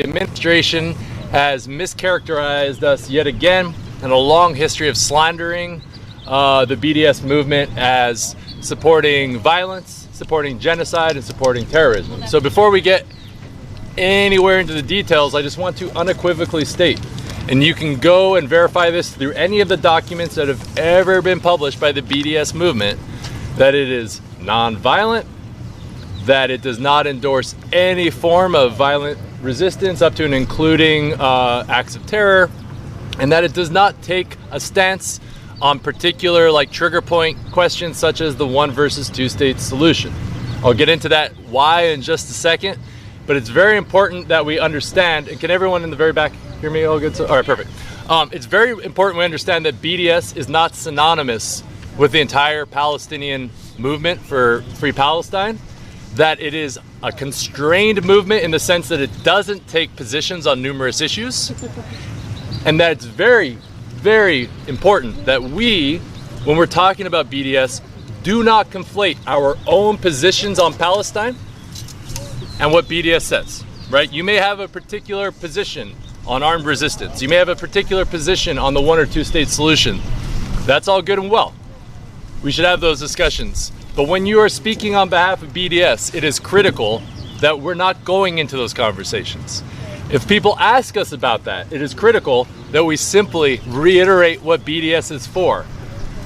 administration has mischaracterized us yet again in a long history of slandering the BDS movement as supporting violence, supporting genocide, and supporting terrorism. So before we get anywhere into the details, I just want to unequivocally state, and you can go and verify this through any of the documents that have ever been published by the BDS movement, that it is non-violent, that it does not endorse any form of violent resistance up to and including acts of terror, and that it does not take a stance on particular trigger point questions such as the 1 versus 2 state solution. I'll get into that why in just a second, but it's very important that we understand, and can everyone in the very back hear me all good? So, all right, perfect. It's very important we understand that BDS is not synonymous with the entire Palestinian movement for Free Palestine, that it is a constrained movement in the sense that it doesn't take positions on numerous issues, and that it's very, very important that we, when we're talking about BDS, do not conflate our own positions on Palestine and what BDS says, right? You may have a particular position on armed resistance. You may have a particular position on the 1 or 2 state solution. That's all good and well. We should have those discussions. But when you are speaking on behalf of BDS, it is critical that we're not going into those conversations. If people ask us about that, it is critical that we simply reiterate what BDS is for.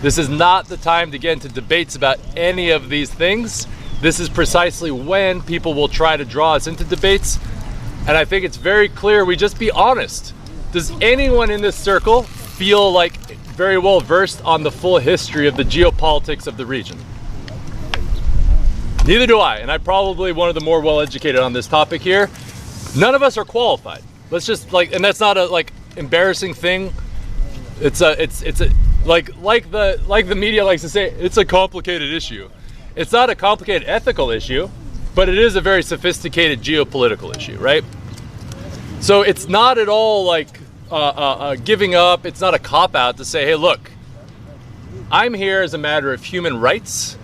This is not the time to get into debates about any of these things. This is precisely when people will try to draw us into debates. And I think it's very clear we just be honest. Does anyone in this circle feel like very well versed on the full history of the geopolitics of the region? Neither do I, and I'm probably one of the more well-educated on this topic here. None of us are qualified. Let's just and that's not a embarrassing thing. It's like the media likes to say, it's a complicated issue. It's not a complicated ethical issue, but it is a very sophisticated geopolitical issue, right? So it's not at all giving up. It's not a cop-out to say, hey, look, I'm here as a matter of human rights.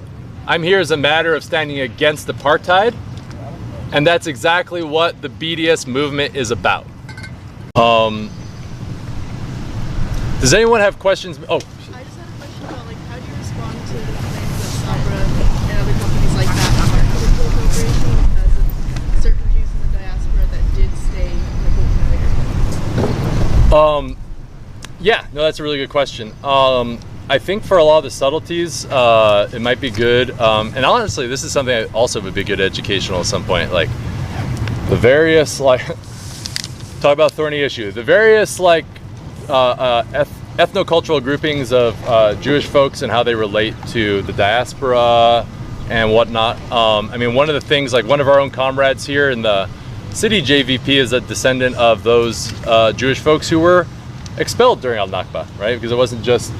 I'm here as a matter of standing against apartheid, and that's exactly what the BDS movement is about. Does anyone have questions? Oh, I just had a question about how do you respond to the claims that Sabra and other companies like that are political appropriation because of certain Jews in the diaspora that did stay in America? Yeah, no, that's a really good question. I think for a lot of the subtleties, it might be good. And honestly, this is something that also would be good educational at some point. Like the various, talk about thorny issue. The various ethnocultural groupings of Jewish folks and how they relate to the diaspora and whatnot. I mean, one of the things, one of our own comrades here in the city JVP is a descendant of those Jewish folks who were expelled during al-Nakba, right? Because it wasn't just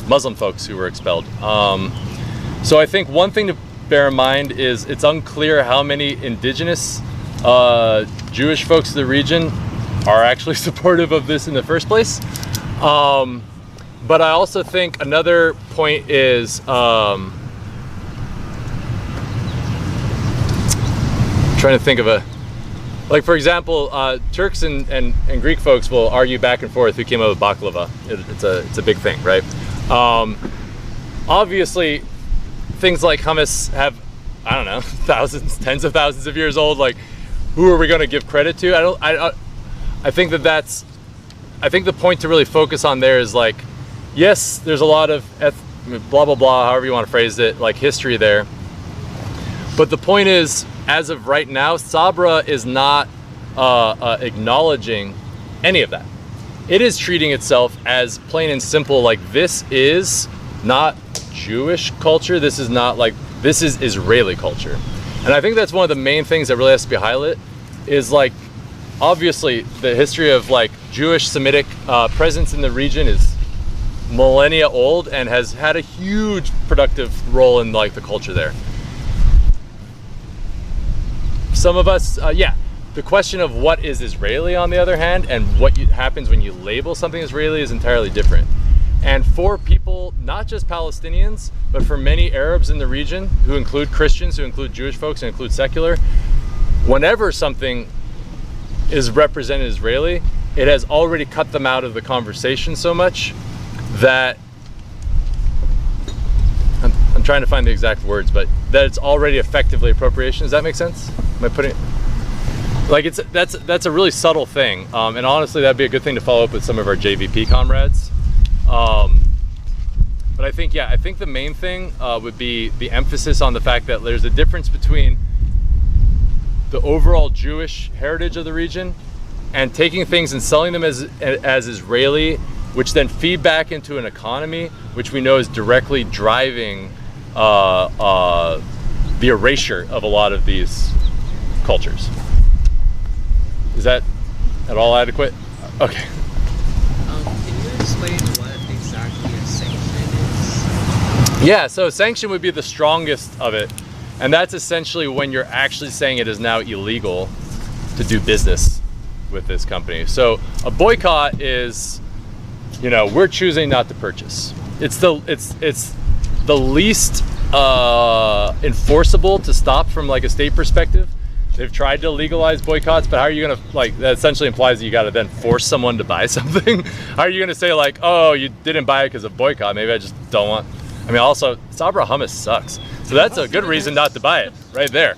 Muslim folks who were expelled. So I think one thing to bear in mind is it's unclear how many indigenous Jewish folks in the region are actually supportive of this in the first place. But I also think another point is trying to think of for example, Turks and Greek folks will argue back and forth who came up with baklava. It's a big thing, right? Obviously, things like hummus have, I don't know, thousands, tens of thousands of years old. Who are we going to give credit to? I think I think the point to really focus on there is yes, there's a lot of blah blah blah, however you want to phrase it, history there. But the point is, as of right now, Sabra is not acknowledging any of that. It is treating itself as plain and simple, this is not Jewish culture. This is not this is Israeli culture. And I think that's one of the main things that really has to be highlighted is obviously the history of Jewish Semitic presence in the region is millennia old and has had a huge productive role in the culture there. Some of us, the question of what is Israeli, on the other hand, and what happens when you label something Israeli is entirely different. And for people, not just Palestinians, but for many Arabs in the region, who include Christians, who include Jewish folks, and include secular, whenever something is represented Israeli, it has already cut them out of the conversation so much that I'm trying to find the exact words, but that it's already effectively appropriation. Does that make sense? Am I putting like that's a really subtle thing, and honestly that'd be a good thing to follow up with some of our JVP comrades. But I think the main thing would be the emphasis on the fact that there's a difference between the overall Jewish heritage of the region and taking things and selling them as Israeli, which then feed back into an economy which we know is directly driving the erasure of a lot of these cultures. Is that at all adequate? Okay. Can you explain what exactly a sanction is? Yeah, so sanction would be the strongest of it. And that's essentially when you're actually saying it is now illegal to do business with this company. So a boycott is, you know, we're choosing not to purchase. It's the least enforceable to stop from like a state perspective. They've tried to legalize boycotts, but how are you gonna, like, that essentially implies that you gotta then force someone to buy something. How are you gonna say like, oh, you didn't buy it because of boycott, maybe I just don't want, I mean, also Sabra hummus sucks. So that's a good reason not to buy it right there.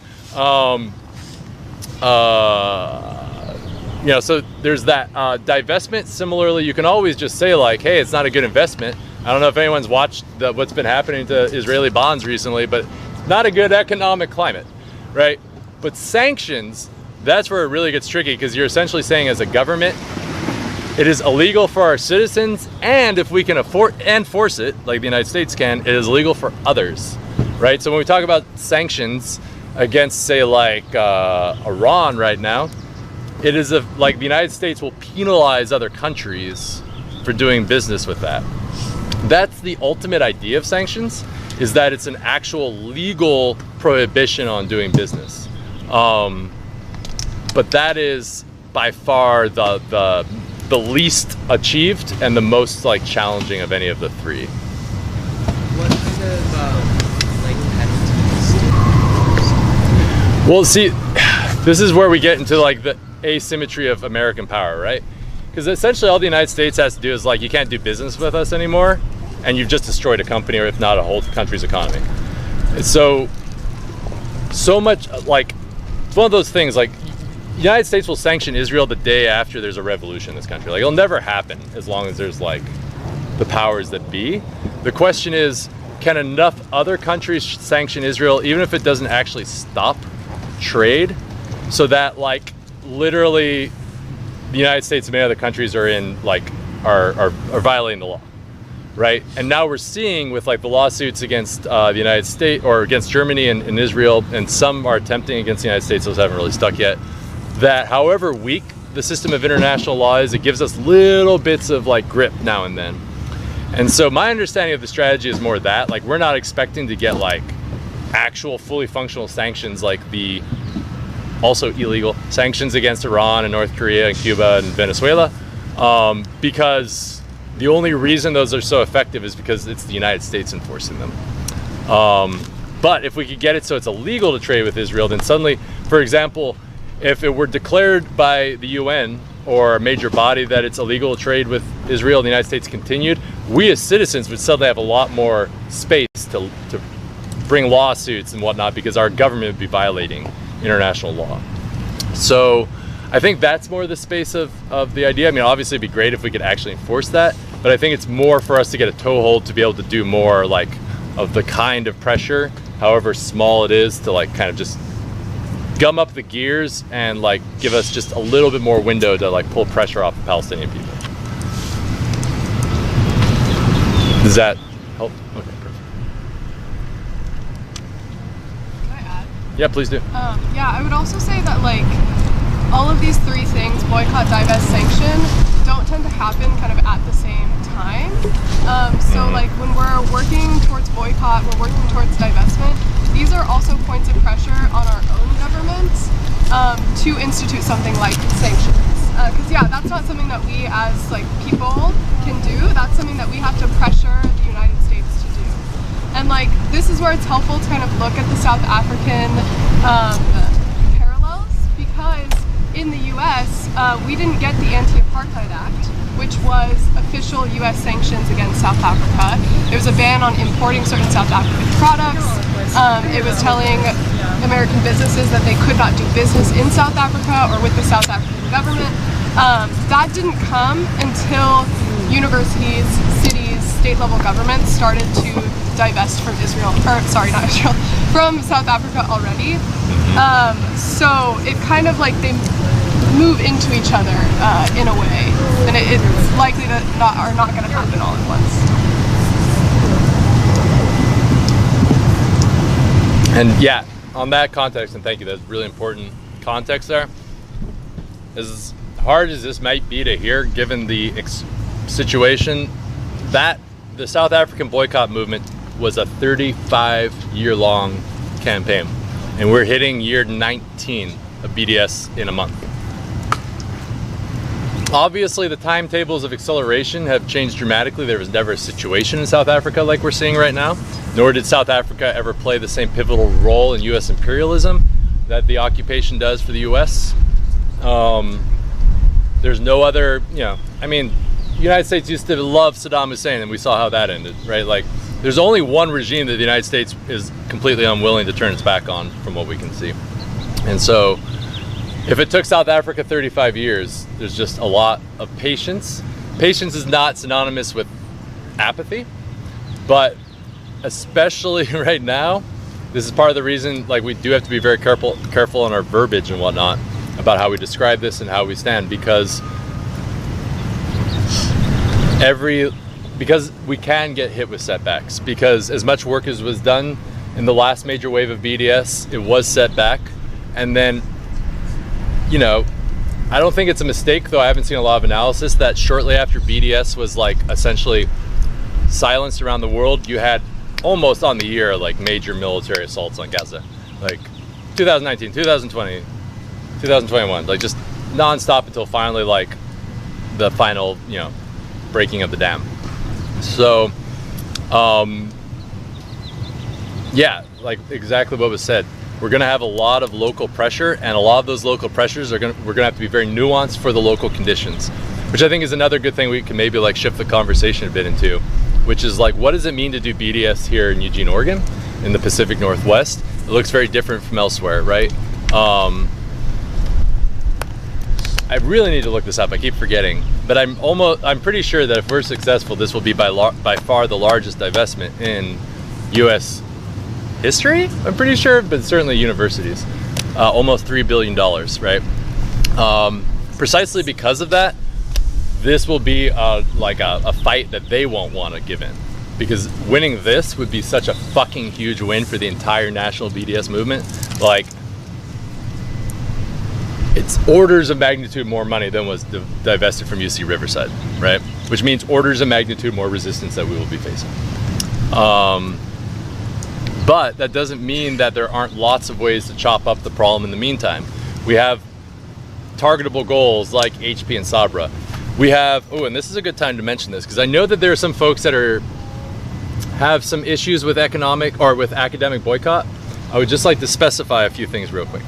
You know, so there's that. Divestment, similarly, you can always just say like, hey, it's not a good investment. I don't know if anyone's watched what's been happening to Israeli bonds recently, but not a good economic climate, right? But sanctions, that's where it really gets tricky, because you're essentially saying as a government, it is illegal for our citizens, and if we can enforce it, like the United States can, it is illegal for others, right? So when we talk about sanctions against, say, like Iran right now, it is like the United States will penalize other countries for doing business with that. That's the ultimate idea of sanctions, is that it's an actual legal prohibition on doing business. But that is by far the least achieved and the most like challenging of any of the three. What kind of like penalties? Well, see, this is where we get into like the asymmetry of American power, right? Because essentially all the United States has to do is like, you can't do business with us anymore, and you've just destroyed a company, or if not a whole country's economy. So much like, it's one of those things like, the United States will sanction Israel the day after there's a revolution in this country. Like, it'll never happen as long as there's like the powers that be. The question is, can enough other countries sanction Israel, even if it doesn't actually stop trade, so that like literally the United States and many other countries are in like are violating the law, right? And now we're seeing with like the lawsuits against the United States, or against Germany and Israel, and some are attempting against the United States, those haven't really stuck yet, that however weak the system of international law is, it gives us little bits of like grip now and then. And so my understanding of the strategy is more that, like, we're not expecting to get like actual fully functional sanctions like the also illegal sanctions against Iran and North Korea and Cuba and Venezuela, because the only reason those are so effective is because it's the United States enforcing them. But if we could get it so it's illegal to trade with Israel, then suddenly, for example, if it were declared by the UN or a major body that it's illegal to trade with Israel and the United States continued, we as citizens would suddenly have a lot more space to bring lawsuits and whatnot, because our government would be violating international law. So I think that's more the space of the idea. I mean, obviously it'd be great if we could actually enforce that, but I think it's more for us to get a toehold to be able to do more like of the kind of pressure, however small it is, to like kind of just gum up the gears and like give us just a little bit more window to like pull pressure off the Palestinian people. Does that help? Okay, perfect. Can I add? Yeah, please do. Yeah, I would also say that like all of these three things, boycott, divest, sanction, don't tend to happen kind of at the same time. So like when we're working towards boycott, we're working towards divestment, these are also points of pressure on our own governments to institute something like sanctions. Because yeah, that's not something that we as like people can do. That's something that we have to pressure the United States to do. And like this is where it's helpful to kind of look at the South African parallels, because in the US, we didn't get the Anti-Apartheid Act, which was official US sanctions against South Africa. It was a ban on importing certain South African products. It was telling American businesses that they could not do business in South Africa or with the South African government. That didn't come until universities, cities, state-level governments started to divest from Israel, or sorry, not Israel, from South Africa already. So it kind of like they move into each other in a way, and it's likely that are not going to happen all at once. And yeah, on that context, and thank you, that's really important context there. As hard as this might be to hear, given the situation, that the South African boycott movement was a 35-year-long campaign, and we're hitting year 19 of BDS in a month. Obviously, the timetables of acceleration have changed dramatically. There was never a situation in South Africa like we're seeing right now, nor did South Africa ever play the same pivotal role in US imperialism that the occupation does for the US. There's no other, I mean, the United States used to love Saddam Hussein, and we saw how that ended, right? Like, there's only one regime that the United States is completely unwilling to turn its back on, from what we can see. And so, if it took South Africa 35 years, there's just a lot of patience. Patience is not synonymous with apathy, but especially right now, this is part of the reason, like, we do have to be very careful on our verbiage and whatnot about how we describe this and how we stand, because we can get hit with setbacks, because as much work as was done in the last major wave of BDS, it was set back. And then, I don't think it's a mistake, though I haven't seen a lot of analysis, that shortly after BDS was like essentially silenced around the world, you had almost on the year like major military assaults on Gaza, like 2019, 2020, 2021, like just nonstop until finally like the final, breaking of the dam. So, yeah, like exactly what was said. We're going to have a lot of local pressure, and a lot of those local pressures we're going to have to be very nuanced for the local conditions, which I think is another good thing we can maybe like shift the conversation a bit into, which is like, what does it mean to do BDS here in Eugene, Oregon, in the Pacific Northwest? It looks very different from elsewhere, right? I really need to look this up. I keep forgetting, but I'm pretty sure that if we're successful, this will be by far the largest divestment in U.S. history. I'm pretty sure, but certainly universities. Almost $3 billion, right? Precisely because of that, this will be like a fight that they won't want to give in, because winning this would be such a fucking huge win for the entire national BDS movement. Like, it's orders of magnitude more money than was divested from UC Riverside, right? Which means orders of magnitude more resistance that we will be facing. But that doesn't mean that there aren't lots of ways to chop up the problem in the meantime. We have targetable goals like HP and Sabra. We have, and this is a good time to mention this, because I know that there are some folks that have some issues with academic boycott. I would just like to specify a few things real quick.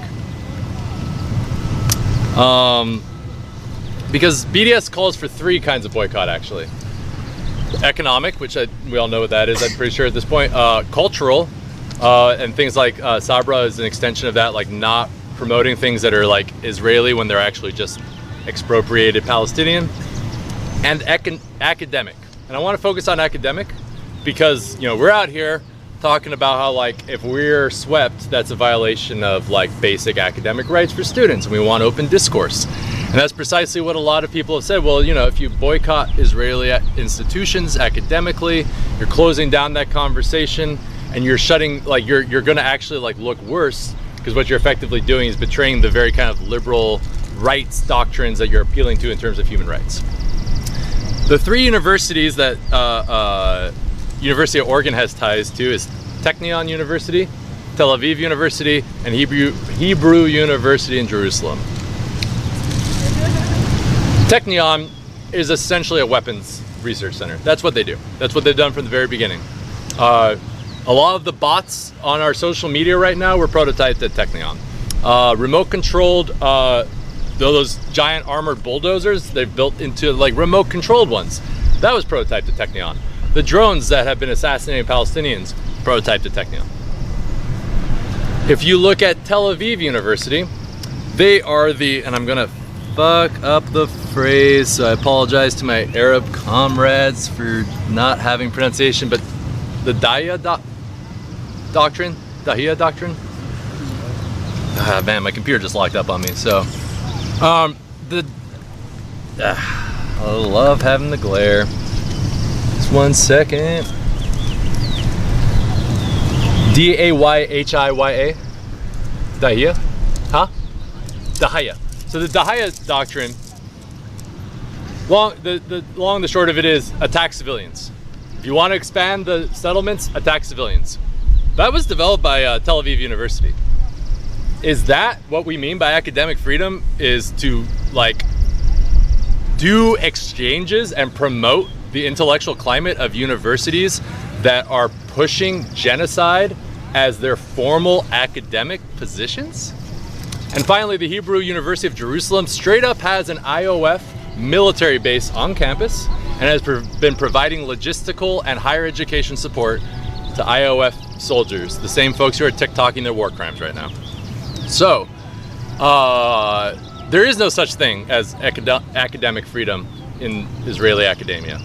Because BDS calls for 3 kinds of boycott, actually. Economic, which we all know what that is, I'm pretty sure at this point. Cultural, and things like Sabra is an extension of that, like not promoting things that are like Israeli when they're actually just expropriated Palestinian. And academic. And I want to focus on academic because, we're out here talking about how, like, if we're swept, that's a violation of like basic academic rights for students, and we want open discourse. And that's precisely what a lot of people have said. Well, if you boycott Israeli institutions academically, you're closing down that conversation, and you're shutting, like, you're going to actually like look worse, because what you're effectively doing is betraying the very kind of liberal rights doctrines that you're appealing to in terms of human rights. The 3 universities that University of Oregon has ties to is Technion University, Tel Aviv University, and Hebrew University in Jerusalem. Technion is essentially a weapons research center. That's what they do. That's what they've done from the very beginning. A lot of the bots on our social media right now were prototyped at Technion. Remote controlled those giant armored bulldozers they've built into like remote controlled ones. That was prototyped to Technion. The drones that have been assassinating Palestinians, prototyped to Technion. If you look at Tel Aviv University, they are the, and I'm gonna fuck up the phrase, so I apologize to my Arab comrades for not having pronunciation, but the Dahiyya doctrine? Ah, man, my computer just locked up on me. So, I love having the glare. Just 1 second. Dayhiya? Dahiyya? Huh? Dahiyya. So the Dahiyya doctrine, long and the short of it is attack civilians. If you want to expand the settlements, attack civilians. That was developed by Tel Aviv University. Is that what we mean by academic freedom? Is to like do exchanges and promote the intellectual climate of universities that are pushing genocide as their formal academic positions? And finally, the Hebrew University of Jerusalem straight up has an IOF military base on campus and has been providing logistical and higher education support to IOF soldiers, the same folks who are TikToking their war crimes right now. So, there is no such thing as academic freedom in Israeli academia.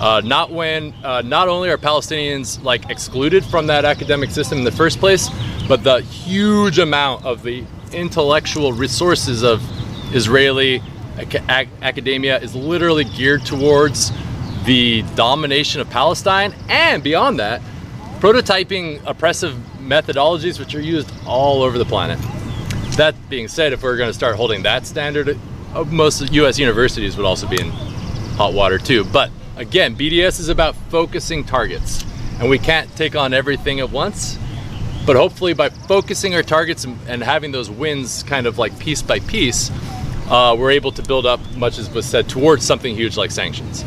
Not only are Palestinians like excluded from that academic system in the first place, but the huge amount of the intellectual resources of Israeli academia is literally geared towards the domination of Palestine, and beyond that, prototyping oppressive methodologies which are used all over the planet. That being said, if we're going to start holding that standard, most US universities would also be in hot water too. But again, BDS is about focusing targets, and we can't take on everything at once. But hopefully by focusing our targets and having those wins kind of like piece by piece, we're able to build up, much as was said, towards something huge like sanctions.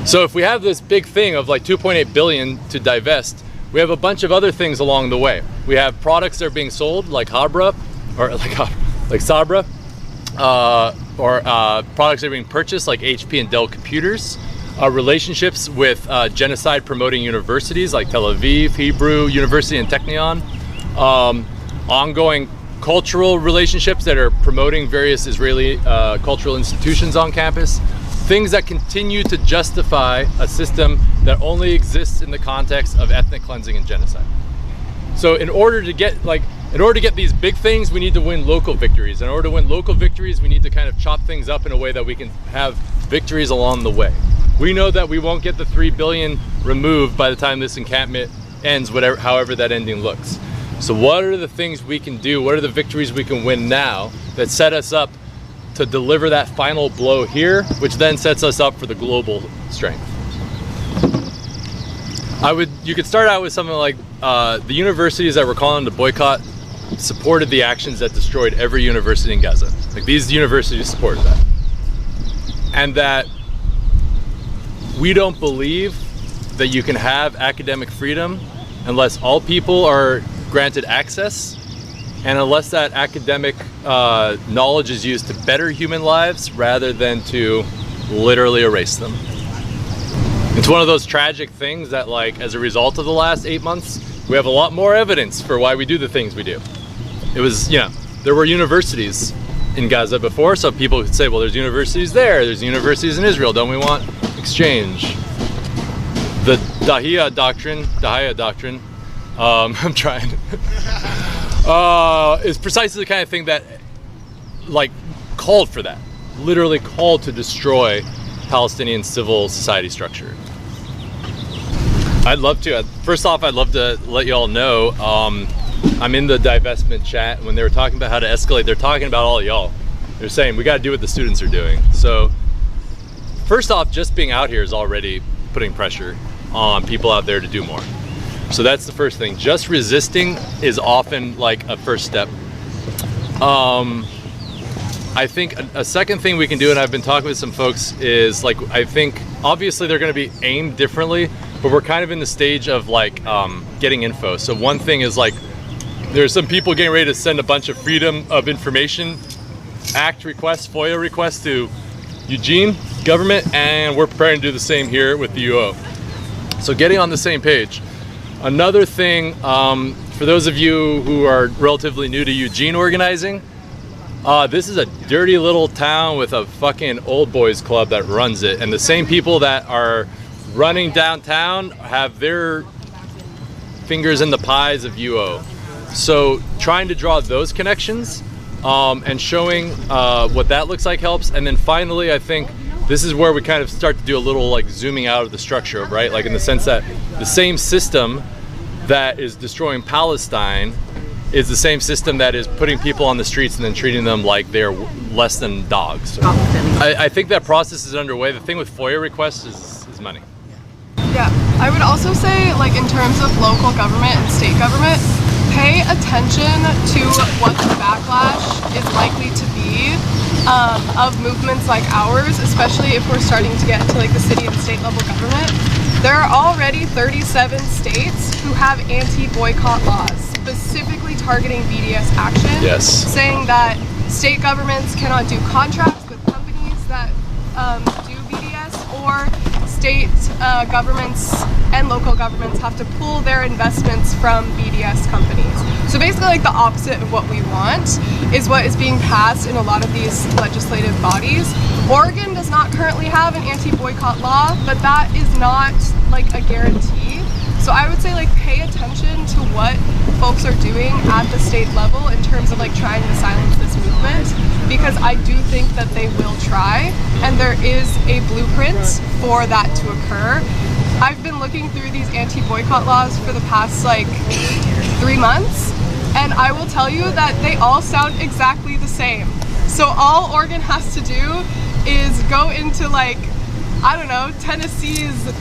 So if we have this big thing of like 2.8 billion to divest, we have a bunch of other things along the way. We have products that are being sold like Habra, or like Sabra, or products that are being purchased like HP and Dell computers. Relationships with genocide promoting universities like Tel Aviv, Hebrew University, and Technion. Ongoing cultural relationships that are promoting various Israeli cultural institutions on campus. Things that continue to justify a system that only exists in the context of ethnic cleansing and genocide. So in order to get these big things, we need to win local victories. In order to win local victories, we need to kind of chop things up in a way that we can have victories along the way. We know that we won't get the 3 billion removed by the time this encampment ends, however that ending looks. So what are the things we can do? What are the victories we can win now that set us up to deliver that final blow here, which then sets us up for the global strength? You could start out with something like the universities that were calling to boycott supported the actions that destroyed every university in Gaza. Like, these universities supported that. And that we don't believe that you can have academic freedom unless all people are granted access, and unless that academic knowledge is used to better human lives rather than to literally erase them. It's one of those tragic things that, like, as a result of the last 8 months, we have a lot more evidence for why we do the things we do. It was, there were universities in Gaza before, so people could say, well, there's universities there's universities in Israel, don't we want exchange? The Dahiyya doctrine, I'm trying, is precisely the kind of thing that, like, called for that, literally called to destroy Palestinian civil society structure. I'd love to. First off, I'd love to let you all know, I'm in the divestment chat. When they were talking about how to escalate, they're talking about all y'all. They're saying we got to do what the students are doing. So first off, just being out here is already putting pressure on people out there to do more. So that's the first thing. Just resisting is often like a first step. I think a second thing we can do, and I've been talking with some folks, is like, I think obviously they're going to be aimed differently, but we're kind of in the stage of like getting info. So one thing is like, there's some people getting ready to send a bunch of freedom of information ACT requests, FOIA requests to Eugene government, and we're preparing to do the same here with the UO. So getting on the same page. Another thing, for those of you who are relatively new to Eugene organizing, this is a dirty little town with a fucking old boys club that runs it, and the same people that are running downtown have their fingers in the pies of UO. So trying to draw those connections and showing what that looks like helps. And then finally, I think this is where we kind of start to do a little like zooming out of the structure, right? Like in the sense that the same system that is destroying Palestine is the same system that is putting people on the streets and then treating them like they're less than dogs. I think that process is underway. The thing with FOIA requests is money. Yeah, I would also say, like, in terms of local government and state government, pay attention to what the backlash is likely to be of movements like ours, especially if we're starting to get into like the city and state level government. There are already 37 states who have anti-boycott laws specifically targeting BDS action, yes, saying that state governments cannot do contracts with companies that do BDS, or state governments and local governments have to pull their investments from BDS companies. So basically, like, the opposite of what we want is what is being passed in a lot of these legislative bodies. Oregon does not currently have an anti-boycott law, but that is not like a guarantee. So I would say, like, pay attention to what folks are doing at the state level in terms of like trying to silence this movement, because I do think that they will try, and there is a blueprint for that to occur. I've been looking through these anti-boycott laws for the past like 3 months, and I will tell you that they all sound exactly the same. So all Oregon has to do is go into, like, I don't know, Tennessee's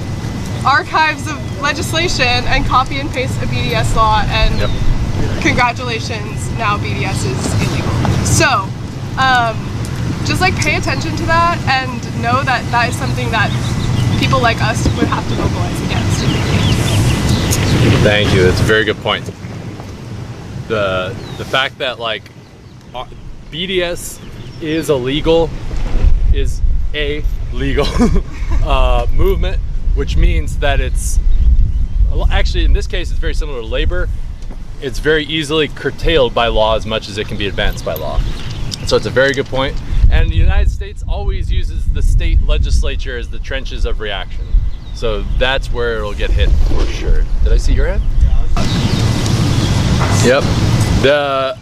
archives of legislation and copy and paste a BDS law, and yep, congratulations, now BDS is illegal. So just like pay attention to that and know that that is something that people like us would have to mobilize against. Thank you. That's a very good point. The fact that like BDS is illegal is a legal movement, which means that it's actually, in this case, it's very similar to labor. It's very easily curtailed by law as much as it can be advanced by law. So it's a very good point. And the United States always uses the state legislature as the trenches of reaction. So that's where it'll get hit for sure. Did I see your hand? Yep.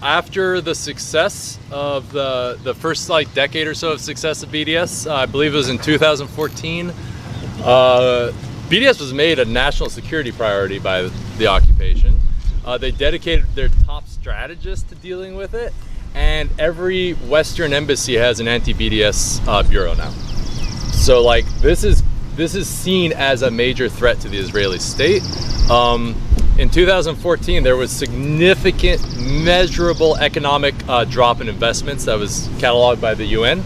After the success of the first like decade or so of success of BDS, I believe it was in 2014, BDS was made a national security priority by the occupation. They dedicated their top strategists to dealing with it, and every Western embassy has an anti-BDS bureau now. So like this is seen as a major threat to the Israeli state. In 2014, there was significant, measurable economic drop in investments that was cataloged by the UN.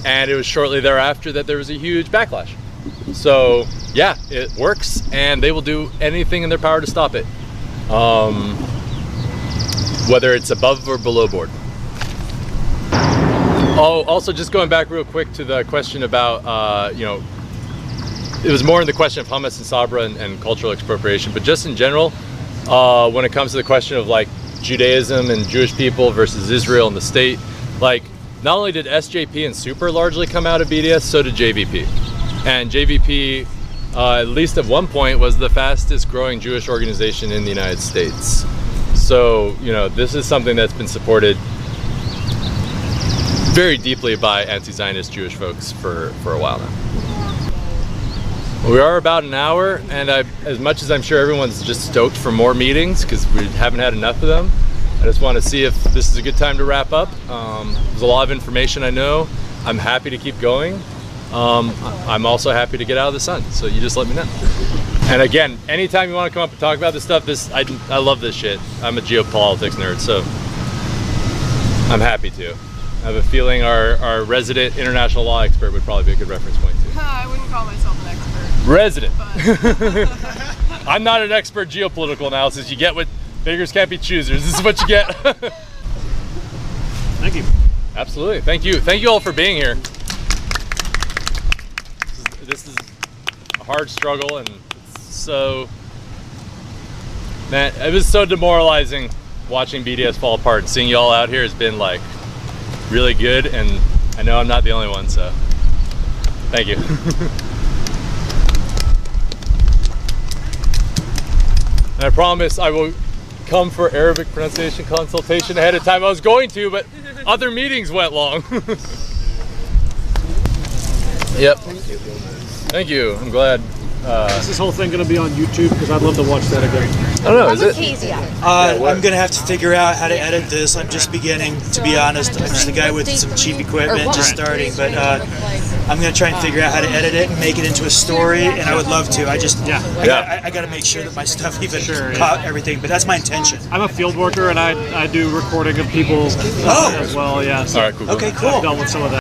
And it was shortly thereafter that there was a huge backlash. So yeah, it works, and they will do anything in their power to stop it, whether it's above or below board. Oh, also just going back real quick to the question about, you know, it was more in the question of hummus and sabra and cultural expropriation, but just in general, when it comes to the question of like Judaism and Jewish people versus Israel and the state, like not only did SJP and Super largely come out of BDS, so did JVP. And JVP, at least at one point, was the fastest growing Jewish organization in the United States. So, you know, this is something that's been supported very deeply by anti-Zionist Jewish folks for a while now. We are about an hour, and as much as I'm sure everyone's just stoked for more meetings because we haven't had enough of them, I just want to see if this is a good time to wrap up. There's a lot of information, I know. I'm happy to keep going. I'm also happy to get out of the sun, so you just let me know. And again, anytime you want to come up and talk about this stuff, I love this shit. I'm a geopolitics nerd, so I'm happy to. I have a feeling our resident international law expert would probably be a good reference point too. I wouldn't call myself an expert. Resident. I'm not an expert geopolitical analysis. You get what beggars can't be choosers. This is what you get. Thank you. Absolutely. Thank you all for being here. This is a hard struggle, and it's so, man, it was so demoralizing watching BDS fall apart, and seeing you all out here has been like really good, and I know I'm not the only one, so thank you. And I promise I will come for Arabic pronunciation consultation ahead of time. I was going to, but other meetings went long. Yep. Thank you. I'm glad. Is this whole thing going to be on YouTube? Because I'd love to watch that again. I don't know. Is it? I'm going to have to figure out how to edit this. I'm just beginning, to be honest. I'm just a guy with some cheap equipment, just starting. But I'm going to try and figure out how to edit it and make it into a story. And I would love to. I got to make sure that my stuff even caught everything. But that's my intention. I'm a field worker, and I do recording of people as well. Yeah. So All right. Cool. Okay. Cool. I've dealt with some of that.